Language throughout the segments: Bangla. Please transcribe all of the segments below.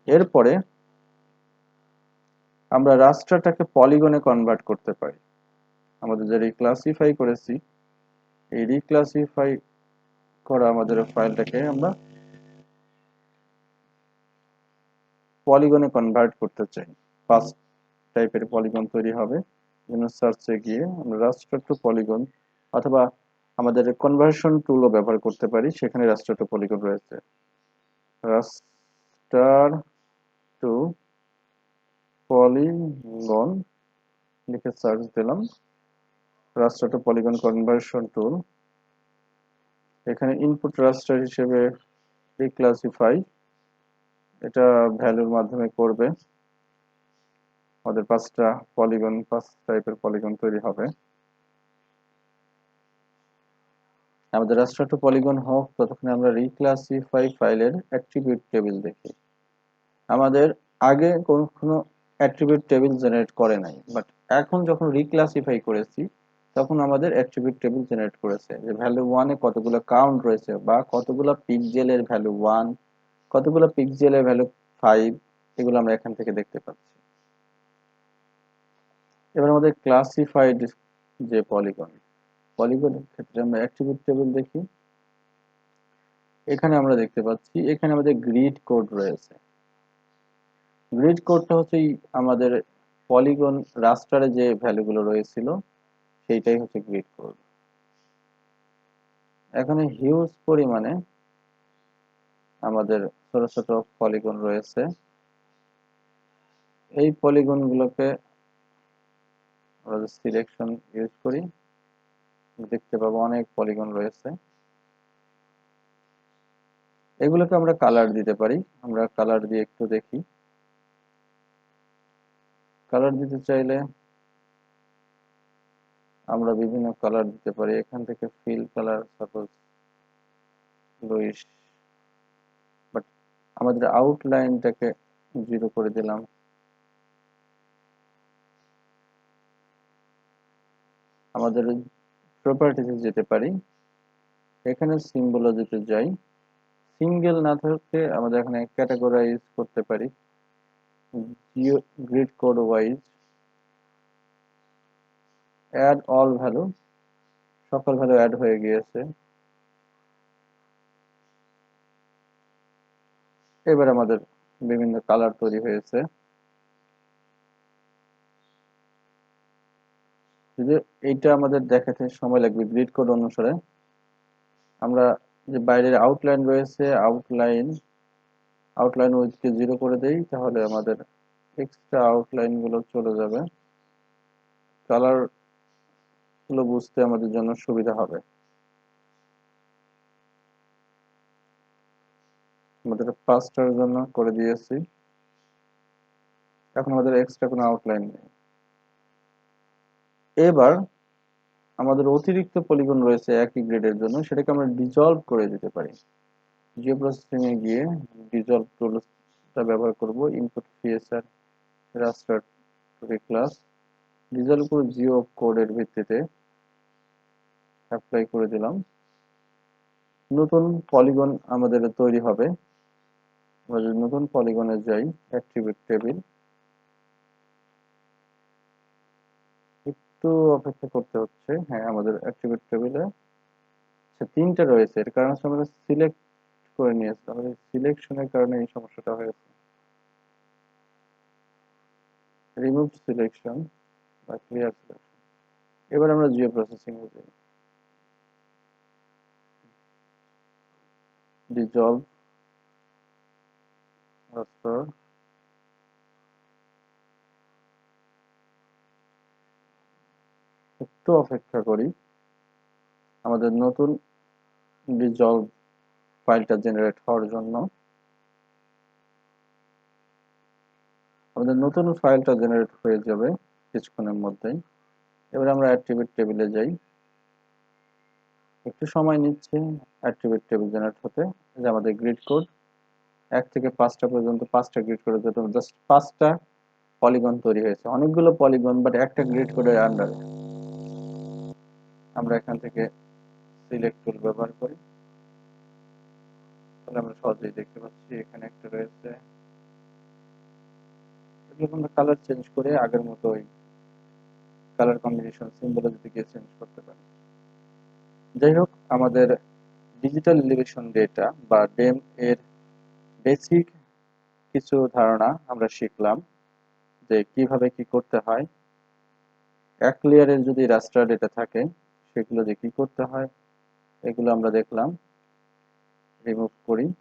এরপরে আমরা রাস্টারটাকে পলিগনে কনভার্ট করতে পারি। আমাদের যে রিক্লাসিফাই করেছি, এই রিক্লাসিফাই করা আমাদের ফাইলটাকে আমরা পলিগনে কনভার্ট করতে চাই। ফার্স্ট টাইপের পলিগন তৈরি হবে। জন্য সার্চে গিয়ে আমরা রাস্টার টু পলিগন, অথবা আমাদের কনভার্সন টুলও ব্যবহার করতে পারি, সেখানে রাস্টার টু পলিগন রয়েছে। রাস্টার টু পলিগন লিখে সার্চ দিলাম। রাস্টার টু পলিগন কনভার্সন টুল, এখানে ইনপুট রাস্টার হিসেবে রিক্লাসিফাই, এটা ভ্যালুর মাধ্যমে করবে। আমাদের 5টা পলিগন, 5 টাইপের পলিগন তৈরি হবে। আমাদের রাস্টার টু পলিগন হোক, ততক্ষণে আমরা রিক্লাসিফাই ফাইলের অ্যাট্রিবিউট টেবিল দেখি। আমাদের আগে কখনো অ্যাট্রিবিউট টেবিল জেনারেট করে নাই, বাট এখন যখন রিক্লাসিফাই করেছি তখন আমাদের অ্যাট্রিবিউট টেবিল জেনারেট করেছে, যে ভ্যালু 1 এ কতগুলো কাউন্ট রয়েছে, বা কতগুলো পিক্সেলের ভ্যালু 1, কতগুলো পিক্সেলের ভ্যালু 5, এগুলো আমরা এখান থেকে দেখতে পাচ্ছি। এবার আমাদের ক্লাসিফাইড যে পলিগনের ক্ষেত্রে আমরা অ্যাট্রিবিউট টেবিল দেখি। এখানে আমরা দেখতে পাচ্ছি এখানে আমাদের গ্রিড কোড রয়েছে। গ্রিড কোডটা হচ্ছে আমাদের পলিগন রাস্টারে যে ভ্যালুগুলো রয়েছিল সেইটাই হচ্ছে গ্রিড কোড। এখানে হিউজ পরিমাণে আমাদের ছোট ছোট পলিগন রয়েছে। এই পলিগন গুলোকে আমরা সিলেকশন ইউজ করি, দেখতে পাবো অনেক পলিগন রয়েছে। এগুলোকে আমরা কালার দিতে পারি। আমরা কালার দিয়ে একটু দেখি। কালার দিতে চাইলে আমরা বিভিন্ন কালার দিতে পারি। এখান থেকে ফিল কালার, সাপোজ লুইস, বাট আমাদের আউটলাইনটাকে 0 করে দিলাম। আমাদের প্রপার্টিতে যেতে পারি, এখানে সিম্বলজিতে যাই, সিঙ্গেল না থাকলে আমাদের এখানে ক্যাটাগরাইজ করতে পারি grid code wise, add all value, সকল ভ্যালু অ্যাড হয়ে গিয়েছে। এবার আমাদের বিভিন্ন কালার তৈরি হয়েছে। যদি এইটা আমাদের দেখাতে সময় লাগবে গ্রিড কোড অনুসারে, আমরা যে বাইরের আউটলাইন রয়েছে, আউটলাইন উইডথকে 0 করে দেই, তাহলে আমাদের এক্সট্রা আউটলাইন গুলো চলে যাবে। কালার গুলো বুঝতে আমাদের জন্য সুবিধা হবে। আমাদের 5টার জন্য করে দিয়েছি। এখন আমাদের এক্সট্রা কোনো আউটলাইন নেই। এবার আমাদের অতিরিক্ত পলিগন রয়েছে একই গ্রেডের জন্য, সেটাকে আমরা ডিজলভ করে দিতে পারি। জিও প্রসেসিং এ গিয়ে ডিজলভ টুলটা ব্যবহার করব। ইনপুট পিএসআর রাস্টার ক্লাস ডিজলভ করে জিও কোডের ভিত্তিতে অ্যাপ্লাই করে দিলাম। নতুন পলিগন আমাদের তৈরি হবে। আমরা যদি নতুন পলিগনে যাই, অ্যাট্রিবিউট টেবিল, একটু অপেক্ষা করতে হচ্ছে। হ্যাঁ, আমাদের অ্যাট্রিবিউট টেবিলে 3টা রয়েছে। এর কারণ হচ্ছে আমাদের সিলেক্ট করে নিয়েছে, আমাদের সিলেকশনের কারণে এই সমস্যাটা হয়েছে। রিমুভ সিলেকশন বা ক্লিয়ার সিলেকশন। এবার আমরা জিও প্রসেসিং এ যাই, ডিজলভ রাস্টার, একটু অপেক্ষা করি আমাদের নতুন ডিজলভ ফাইলটা জেনারেট হওয়ার জন্য। আমাদের নতুন ফাইলটা জেনারেট হয়ে যাবে কিছুক্ষণের মধ্যেই। এবার আমরা অ্যাট্রিবিউট টেবিলে যাই, একটু সময় নিচ্ছে অ্যাট্রিবিউট টেবিল জেনারেট হতে। যে আমাদের গ্রিড কোড 1 থেকে 5টা পর্যন্ত 5টা গ্রিড কোডের জন্য জাস্ট 5টা পলিগন তৈরি হয়েছে। অনেকগুলো পলিগন, বাট একটা গ্রিড কোডের আন্ডারে। আমরা এখান থেকে সিলেক্ট টুল ব্যবহার করি, তাহলে আমরা সহজেই দেখতে পাচ্ছি এখানে একটা রয়েছে, এগুলো আমরা কালার চেঞ্জ করে আগের মতো ওই কালার কম্বিনেশন সিম্বলজি দিয়ে চেঞ্জ করতে পারি। যাই হোক, আমাদের ডিজিটাল এলিভেশন ডেটা বা ডেম এর বেসিক কিছু ধারণা আমরা শিখলাম, যে কিভাবে কি করতে হয়। এক লেয়ারের যদি রাস্টার ডেটা থাকে সেগুলো যে কি করতে হয় এগুলো আমরা দেখলাম। রিমুভ করি।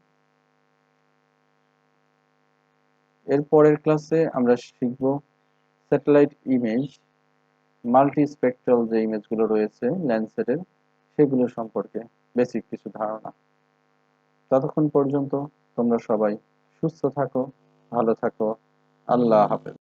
এর পরের ক্লাসে আমরা শিখব স্যাটেলাইট ইমেজ, মাল্টি স্পেকট্রাল যে ইমেজগুলো রয়েছে ল্যান্ডসেটের, সেগুলো সম্পর্কে বেসিক কিছু ধারণা। ততক্ষণ পর্যন্ত তোমরা সবাই সুস্থ থাকো, ভালো থাকো। আল্লাহ হাফেজ।